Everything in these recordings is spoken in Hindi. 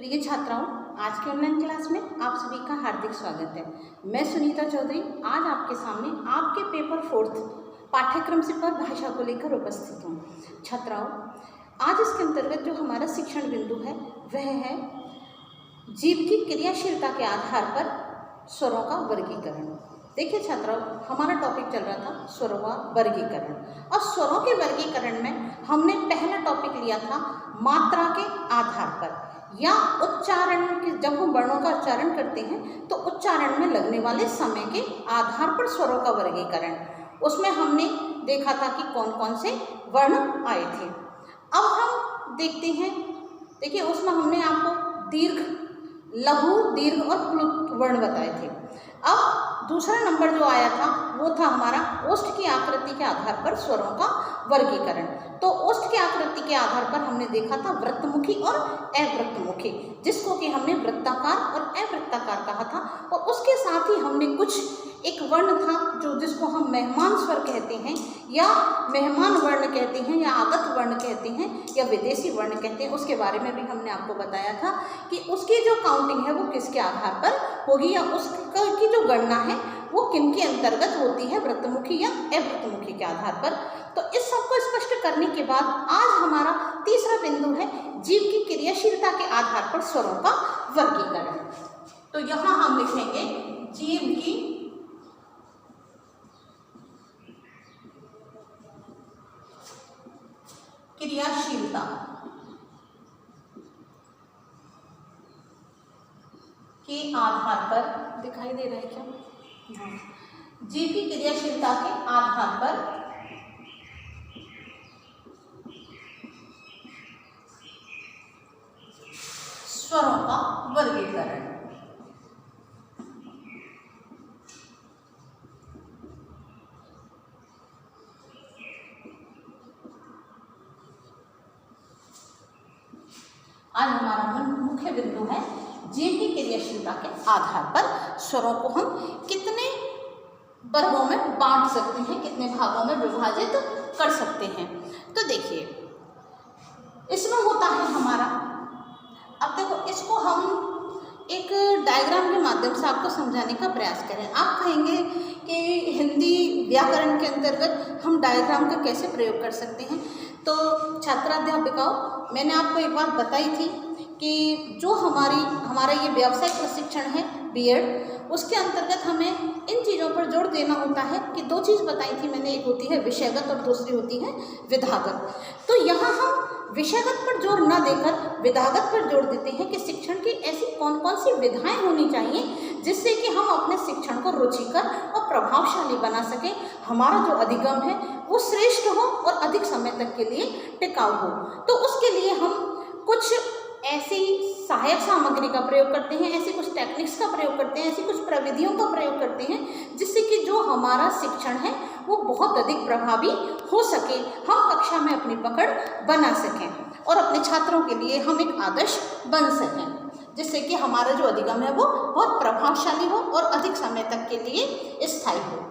प्रिय छात्राओं, आज के ऑनलाइन क्लास में आप सभी का हार्दिक स्वागत है। मैं सुनीता चौधरी आज आपके सामने आपके पेपर 4th पाठ्यक्रम से पर भाषा को लेकर उपस्थित हूँ। छात्राओं, आज इसके अंतर्गत जो हमारा शिक्षण बिंदु है वह है जीव की क्रियाशीलता के आधार पर स्वरों का वर्गीकरण। देखिए छात्राओं, हमारा टॉपिक चल रहा था स्वरों का वर्गीकरण और स्वरों के वर्गीकरण में हमने पहला टॉपिक लिया था मात्रा के आधार पर या उच्चारण के। जब हम वर्णों का उच्चारण करते हैं तो उच्चारण में लगने वाले समय के आधार पर स्वरों का वर्गीकरण। उसमें हमने देखा था कि कौन कौन से वर्ण आए थे। अब हम देखते हैं, देखिए उसमें हमने आपको दीर्घ, लघु, दीर्घ और प्लुत वर्ण बताए थे। अब दूसरा नंबर जो आया था वो था हमारा ओष्ठ की आकृति के आधार पर स्वरों का वर्गीकरण। तो ओष्ठ की आकृति के आधार पर हमने देखा था वृत्तमुखी और अवृत्तमुखी, जिसको कि हमने वृत्ताकार और अवृत्ताकार कहा था। और उसके साथ ही हमने कुछ एक वर्ण था जो जिसको हम मेहमान स्वर कहते हैं या मेहमान वर्ण कहते हैं या आगत वर्ण कहते हैं या विदेशी वर्ण कहते हैं। उसके बारे में भी हमने आपको बताया था कि उसकी जो काउंटिंग है वो किसके आधार पर होगी या उसकी जो गणना है वो किन के अंतर्गत होती है, वृत्तमुखी या अवृत्तमुखी के आधार पर। तो इस सबको स्पष्ट करने के बाद आज हमारा तीसरा बिंदु है जीव की क्रियाशीलता के आधार पर स्वरों का वर्गीकरण। तो यहाँ हम लिखेंगे जीव की क्रियाशीलता के आधार पर, दिखाई दे रहा है क्या? जीव की क्रियाशीलता के आधार पर स्वरों का वर्गीकरण। आज हमारा मुख्य बिंदु है जीव की क्रियाशीलता के आधार पर स्वरों को हम कितने वर्गों में बांट सकते हैं, कितने भागों में विभाजित कर सकते हैं। तो देखिए इसमें होता है हमारा, अब देखो इसको हम एक डायग्राम के माध्यम से आपको समझाने का प्रयास करें। आप कहेंगे कि हिंदी व्याकरण के अंतर्गत हम डायग्राम का कैसे प्रयोग कर सकते हैं। तो छात्राध्यापिकाओं, मैंने आपको एक बात बताई थी कि जो हमारा ये व्यावसायिक प्रशिक्षण है बीएड, उसके अंतर्गत हमें इन चीज़ों पर जोर देना होता है कि दो चीज़ बताई थी मैंने, एक होती है विषयगत और दूसरी होती है विधागत। तो यहाँ हम विषयगत पर जोर न देकर विधागत पर जोर देते हैं कि शिक्षण की ऐसी कौन कौन सी विधाएं होनी चाहिए जिससे कि हम अपने शिक्षण को रुचिकर और प्रभावशाली बना सकें, हमारा जो अधिगम है वो श्रेष्ठ हो और अधिक समय तक के लिए टिकाऊ हो। तो उसके लिए हम कुछ ऐसी सहायक सामग्री का प्रयोग करते हैं, ऐसी कुछ टेक्निक्स का प्रयोग करते हैं, ऐसी कुछ प्रविधियों का प्रयोग करते हैं जिससे कि जो हमारा शिक्षण है वो बहुत अधिक प्रभावी हो सके, हम कक्षा में अपनी पकड़ बना सकें और अपने छात्रों के लिए हम एक आदर्श बन सकें, जिससे कि हमारा जो अधिगम है वो बहुत प्रभावशाली हो और अधिक समय तक के लिए स्थायी हो।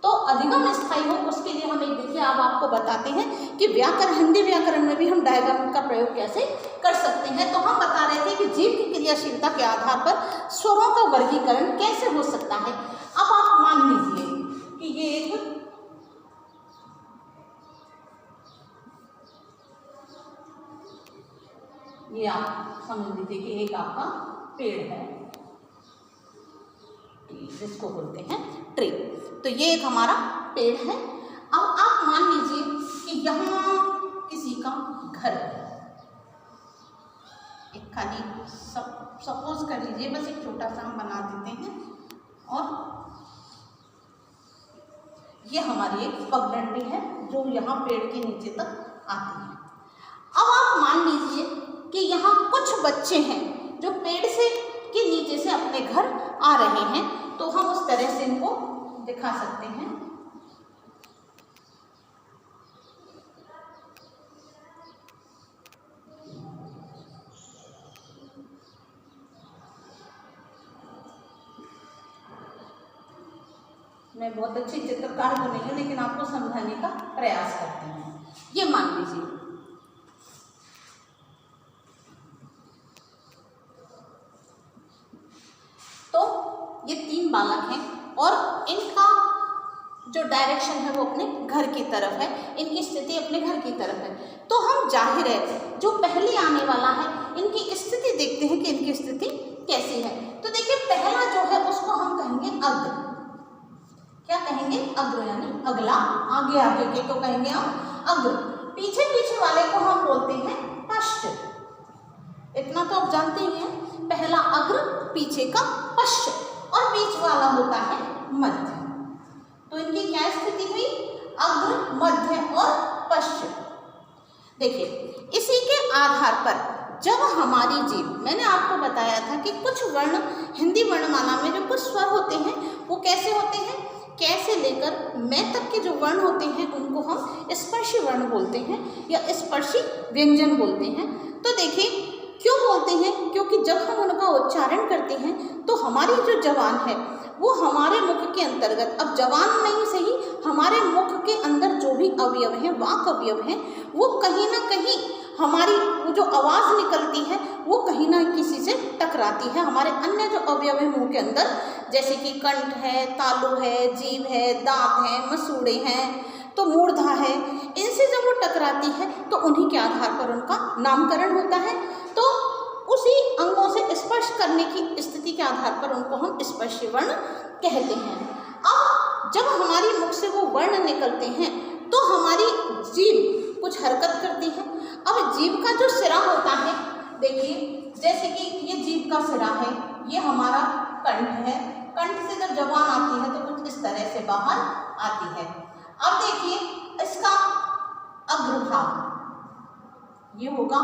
तो अधिगम स्थायी हो उसके लिए हम एक देखिए अब आपको बताते हैं कि व्याकरण, हिंदी व्याकरण में भी हम डायग्राम का प्रयोग कैसे कर सकते हैं। तो हम बता रहे थे कि जीव की क्रियाशीलता के आधार पर स्वरों का वर्गीकरण कैसे हो सकता है। अब आप मान लीजिए कि ये एक ये आप समझ लीजिए कि एक आपका पेड़ है जिसको बोलते हैं ट्री। तो ये एक हमारा पेड़ है। अब आप मान लीजिए कि यहाँ किसी का घर है, एक खाली सपोज कर लीजिए, बस एक छोटा सा हम बना देते हैं और ये हमारी एक पगडंडी है जो यहाँ पेड़ के नीचे तक आती है। अब आप मान लीजिए कि यहाँ कुछ बच्चे हैं जो पेड़ से के नीचे से अपने घर आ रहे हैं, तो हम उस तरह से इनको दिखा सकते हैं। मैं बहुत अच्छी चित्रकार तो नहीं हूँ, लेकिन आपको समझाने का प्रयास करती हूँ। ये मान लीजिए बालक हैं और इनका जो डायरेक्शन है वो अपने घर की तरफ है, इनकी स्थिति अपने घर की तरफ है। तो हम जाहिर है जो पहले आने वाला है इनकी स्थिति देखते हैं कि इनकी स्थिति कैसी है। तो देखिए पहला जो है उसको हम कहेंगे अग्र। क्या कहेंगे? अग्र, यानी अगला, आगे आगे के को कहेंगे हम अग्र। पीछे पीछे वाले को हम बोलते हैं पश्च। इतना तो आप जानते ही हैं, पहला अग्र, पीछे का पश्च और बीच वाला होता है मध्य। तो इनकी क्या स्थिति हुई? अग्र, मध्य और पश्च। देखिए इसी के आधार पर जब हमारी जीभ, मैंने आपको बताया था कि कुछ वर्ण हिंदी वर्णमाला में जो कुछ स्वर होते हैं वो कैसे होते हैं, कैसे लेकर मैं तक के जो वर्ण होते हैं उनको हम स्पर्शी वर्ण बोलते हैं या स्पर्शी व्यंजन बोलते हैं। तो देखिए क्यों बोलते हैं? क्योंकि जब हम उनका उच्चारण करते हैं तो हमारी जो जबान है वो हमारे मुख के अंतर्गत, अब जबान नहीं सही, हमारे मुख के अंदर जो भी अवयव हैं, वाक अवयव हैं, वो कहीं ना कहीं हमारी वो जो आवाज़ निकलती है वो कहीं ना किसी से टकराती है। हमारे अन्य जो अवयव हैं मुंह के अंदर, जैसे कि कंठ है, तालु है, जीभ है, दांत है, मसूड़े हैं, तो मूर्धा है, इनसे जब वो टकराती है तो उन्हीं के आधार पर उनका नामकरण होता है। तो उसी अंगों से स्पर्श करने की स्थिति के आधार पर उनको हम स्पर्शी वर्ण कहते हैं। अब जब हमारी मुख से वो वर्ण निकलते हैं तो हमारी जीभ कुछ हरकत करती है। अब जीभ का जो सिरा होता है, देखिए जैसे कि ये जीभ का सिरा है, ये हमारा कंठ है, कंठ से जब जबान आती है तो कुछ इस तरह से बाहर आती है। अब देखिए इसका अग्रभाग ये होगा,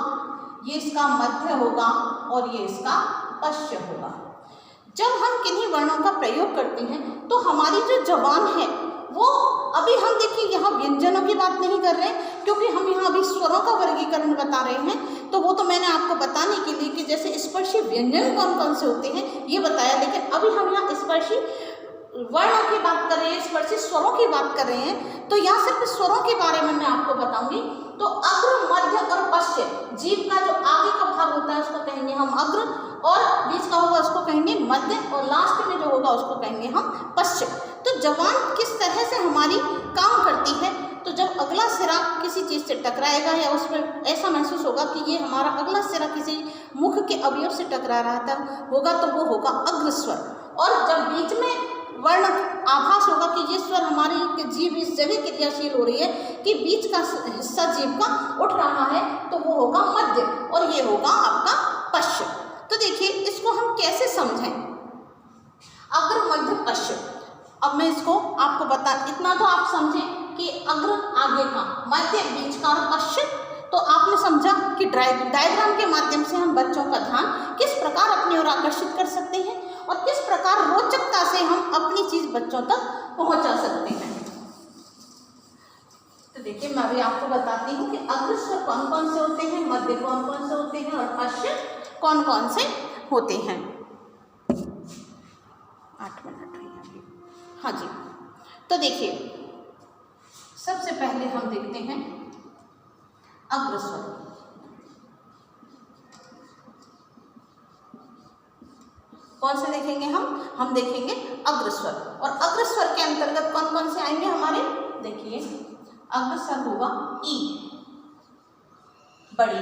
ये इसका मध्य होगा और ये इसका पश्च होगा। जब हम किन्हीं वर्णों का प्रयोग करते हैं तो हमारी जो जबान है वो, अभी हम देखिए यहाँ व्यंजनों की बात नहीं कर रहे हैं क्योंकि हम यहाँ अभी स्वरों का वर्गीकरण बता रहे हैं, तो वो तो मैंने आपको बताने के लिए कि जैसे स्पर्शी व्यंजन कौन कौन से होते हैं ये बताया, लेकिन अभी हम यहाँ स्पर्शी वर्णों की बात कर रहे हैं, स्पर्शी स्वरों की बात कर रहे हैं। तो यहाँ सिर्फ स्वरों के बारे में मैं आपको बताऊंगी। तो अग्र, मध्य और पश्च, जीभ का जो आगे का भाग होता है उसको कहेंगे हम अग्र, और बीच का होगा उसको कहेंगे मध्य, और लास्ट में जो होगा उसको कहेंगे हम पश्च। तो जबान किस तरह से हमारी काम करती है, तो जब अगला सिरा किसी चीज़ से टकराएगा या उस पर ऐसा महसूस होगा कि ये हमारा अगला सिरा किसी मुख के अवयव से टकरा रहा था होगा तो वो होगा अग्रस्वर। और जब बीच में वर्ण आभास होगा कि ये स्वर हमारी जीभ इस जगह क्रियाशील हो रही है कि बीच का हिस्सा जीभ का उठ रहा है, तो वो होगा मध्य और ये होगा आपका पश्च। तो देखिए इसको हम कैसे समझें, अग्र, मध्य, पश्च। अब मैं इसको आपको बता, इतना तो आप समझें कि अग्र आगे का, मध्य बीच का और पश्च। तो आपने समझा कि डायग्राम के माध्यम से हम बच्चों का ध्यान किस प्रकार अपनी ओर आकर्षित कर सकते हैं और किस प्रकार रोचकता से हम अपनी चीज बच्चों तक पहुंचा सकते हैं। तो देखिए मैं अभी आपको बताती हूँ कि अग्र स्वर कौन कौन से होते हैं, मध्य कौन कौन से होते हैं और पश्च कौन कौन से होते हैं। 8 मिनट हुई अभी। हाँ जी, तो देखिए सबसे पहले हम देखते हैं अग्र स्वर। कौन से देखेंगे हम देखेंगे अग्रस्वर। और अग्रस्वर के अंतर्गत कौन कौन से आएंगे हमारे, देखिए अग्रस्वर होगा ई, बड़ी।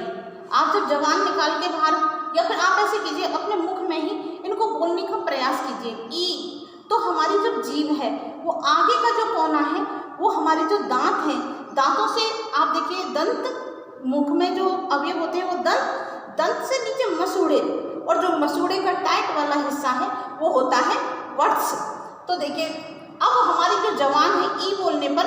आप जब जबान निकाल के बाहर, या फिर आप ऐसे कीजिए अपने मुख में ही इनको बोलने का प्रयास कीजिए, ई। तो हमारी जो जीभ है वो आगे का जो कोना है वो हमारे जो दांत हैं, दांतों से आप देखिए दंत, मुख में जो अवयव होते हैं वो दंत से नीचे मसूड़े, और जो मसूड़े का टाइट वाला हिस्सा है वो होता है वत्स। तो देखिए अब हमारी जो जबान है ई बोलने पर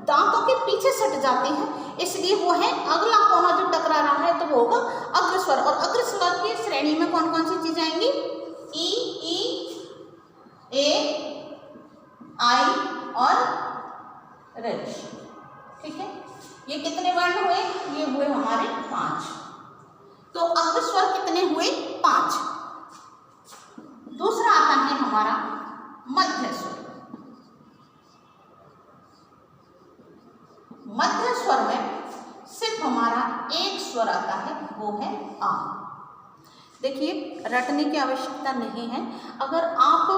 दांतों के पीछे सट जाती है, इसलिए वो है अगला कोना जो टकरा रहा है तो वो होगा अग्रस्वर। और अग्रस्वर की श्रेणी में कौन कौन सी चीजें आएंगी, ई, ए, आई और रेश। ठीक है, ये कितने वर्ण हुए, ये हुए हमारे 5। तो अग्रस्वर कितने हुए, 5। दूसरा आता है हमारा मध्य स्वर। मध्य स्वर में सिर्फ हमारा एक स्वर आता है, वो है आ। देखिए रटने की आवश्यकता नहीं है, अगर आप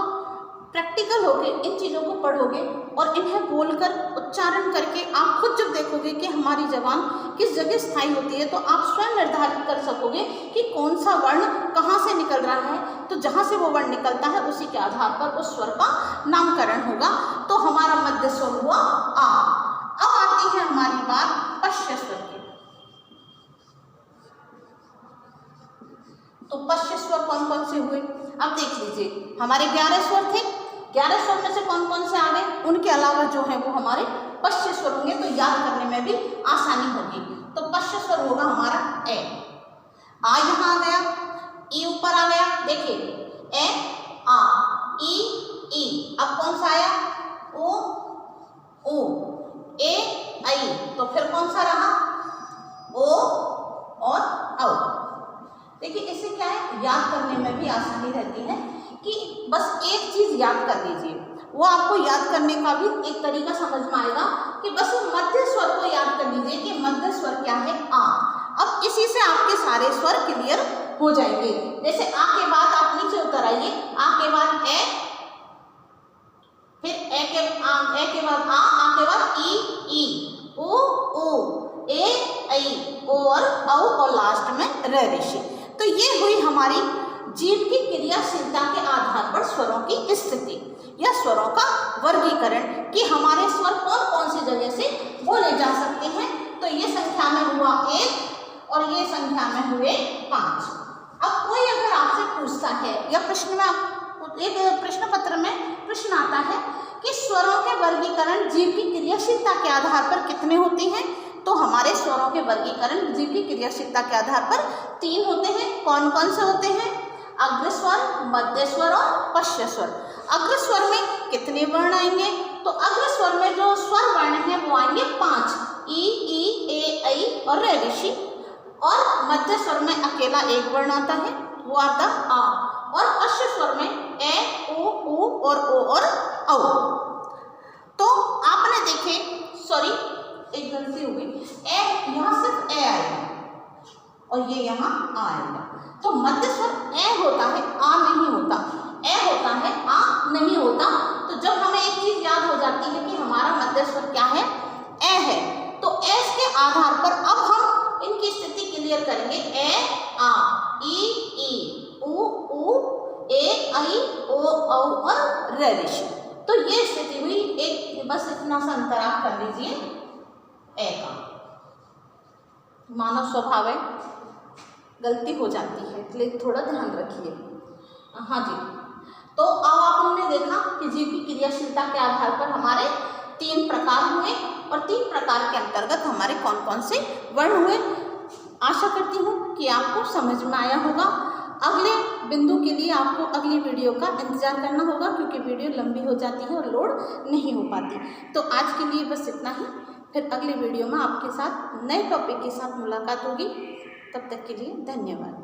प्रैक्टिकल होके इन चीज़ों को पढ़ोगे और इन्हें बोलकर उच्चारण करके आप खुद जब देखोगे कि हमारी जबान किस जगह स्थायी होती है, तो आप स्वयं निर्धारित कर सकोगे कि कौन सा वर्ण कहाँ से निकल रहा है। तो जहाँ से वो वर्ण निकलता है उसी के आधार पर उस स्वर का नामकरण होगा। तो हमारा मध्य स्वर हुआ आ। अब आती है हमारी बात पश्य स्वर की। तो पश्य स्वर कौन कौन से हुए, अब देख लीजिए। हमारे 11 स्वर थे, 11 स्वर में से कौन कौन से आ गए, उनके अलावा जो है वो हमारे पश्य स्वर होंगे, तो याद करने में भी आसानी होगी। तो पश्य स्वर होगा हमारा ए। आ यहाँ आ गया, ई ऊपर आ गया, देखिए ए आ, ई। अब कौन सा आया, ओ ऊ, ए आई। तो फिर कौन सा रहा, ओ और औ। देखिए इससे क्या है, याद करने में भी आसानी रहती है कि बस एक चीज याद कर लीजिए। वो आपको याद करने का भी एक तरीका समझ में आएगा कि बस मध्य स्वर को याद कर लीजिए कि मध्य स्वर क्या है, आ। अब इसी से आपके सारे स्वर क्लियर हो जाएंगे। जैसे आ के बाद आप नीचे उतर आइए, आ के बाद ए, फिर ए के बाद आ के बाद ई, ऊ, ए ऐ, ओ और लास्ट में ऋषि। तो ये हुई हमारी जीभ की क्रियाशीलता के आधार पर स्वरों की स्थिति या स्वरों का वर्गीकरण कि हमारे स्वर कौन कौन सी जगह से बोले जा सकते हैं। तो ये संख्या में हुआ 1 और ये संख्या में हुए 5। अब कोई अगर आपसे पूछता है या प्रश्न में एक प्रश्न पत्र में प्रश्न आता है कि स्वरों के वर्गीकरण जीभ की क्रियाशीलता के आधार पर कितने होते हैं, तो हमारे स्वरों के वर्गीकरण जीभ की क्रियाशीलता के आधार पर 3 होते हैं। कौन कौन से होते हैं, अग्रस्वर, मध्य स्वर और पश्य स्वर। अग्रस्वर में कितने वर्ण आएंगे, तो अग्रस्वर में जो स्वर वर्ण है वो आएंगे 5, ई, ए, ऐ और ऋषि। और मध्य स्वर में अकेला एक वर्ण आता है, वो आता आ। और पश्य स्वर में ए, ऊ और ओ और औ। तो आपने देखे, सॉरी एक गलती हो गई, ए यहाँ सिर्फ ए आएगा और ये यहाँ आ आएगा। तो मध्य स्वर ए होता है, आ नहीं होता, ए होता है, आ नहीं होता। तो जब हमें एक चीज याद हो जाती है कि हमारा मध्य स्वर क्या है, ए है, तो एस के आधार पर अब हम इनकी स्थिति क्लियर करेंगे। ए आ, ई, ऊ, ए ऐ, ओ औ और ऋषि। तो ये स्थिति हुई एक, बस इतना सा अंतर आप कर लीजिए ए का। मानव स्वभाव है, गलती हो जाती है, इसलिए थोड़ा ध्यान रखिए। हाँ जी, तो अब आपने देखा कि जीभ की क्रियाशीलता के आधार पर हमारे 3 प्रकार हुए और 3 प्रकार के अंतर्गत हमारे कौन कौन से वर्ण हुए। आशा करती हूँ कि आपको समझ में आया होगा। अगले बिंदु के लिए आपको अगली वीडियो का इंतजार करना होगा, क्योंकि वीडियो लंबी हो जाती है और लोड नहीं हो पाती। तो आज के लिए बस इतना ही, फिर अगली वीडियो में आपके साथ नए टॉपिक के साथ मुलाकात होगी। तब तक के लिए धन्यवाद।